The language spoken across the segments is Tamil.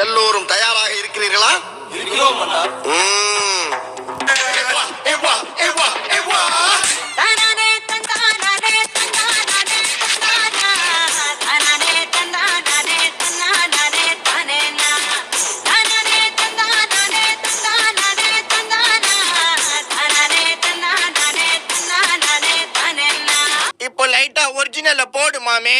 எல்லோரும் தயாராக இருக்கிறீர்களா? இருக்கிறோம் அண்ணா. இப்போ லைட்டா ஒரிஜினல்ல போடு மாமே.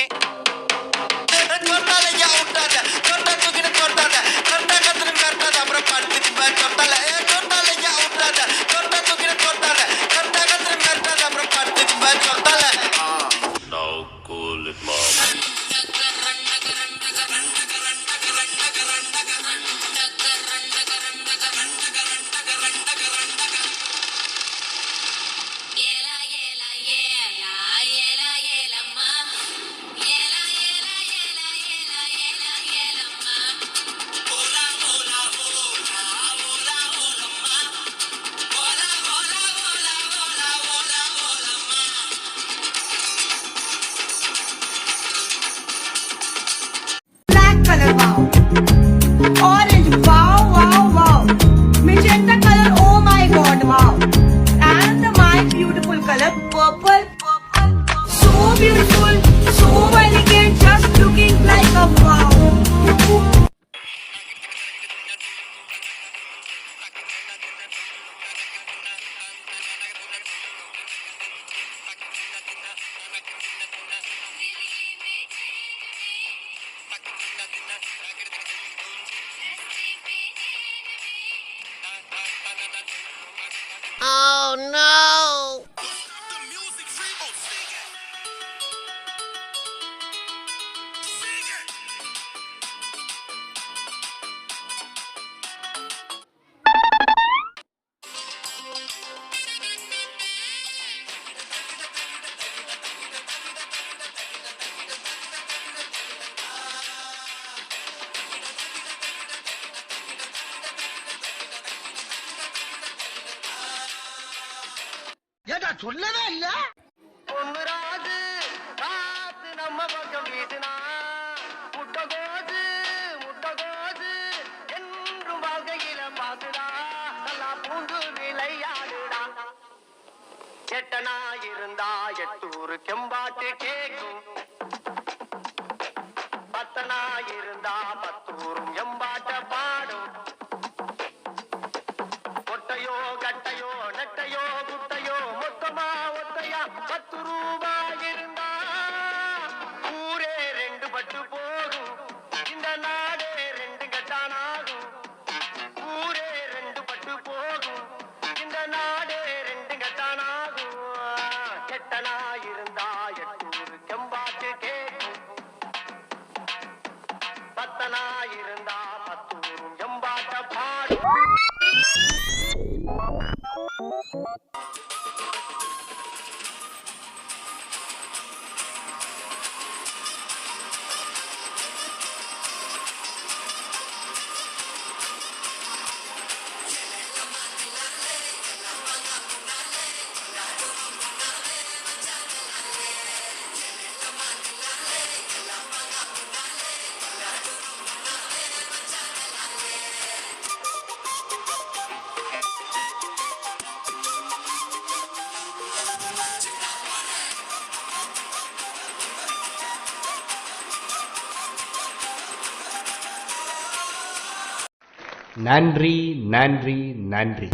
Orange, wow, wow, wow. Magenta color, oh my god, wow. And my beautiful color, purple, purple. So beautiful, so elegant, just looking like a wow. Oh no! ஏடா சொல்லவே இல்ல. பொன்னுராஜு காத்து நம்ம பக்கம் வீசினா முட்டகோது முட்டகோது என்றும் வாழ்க்கையில பாத்துடா நல்லா பூந்து விளையாடுடா. செட்டனா இருந்தா எட்டூரு கெம்பாட்டு கேக்கும், பத்தனா இருந்தா பத்தூரும் எம்பாட்ட பாடும். ஒட்டையோ கட்டையோ நெட்டையோ குட்டையோ மொத்தமா ஒத்தையா 10 ரூபாய் இருந்தா ஊரே 2 பட்டு போகும். இந்த நாடே 2 கட்டானாகும். ஊரே 2 பட்டு போகும். இந்த நாடே 2 கட்டானாகும். கெட்டனா இருந்தா எட்டூரு கெம்பாட்டு கேக்கும், பத்தனா இருந்தா பத்தூரும் எம்பாட்ட பாடும். நன்றி நன்றி நன்றி.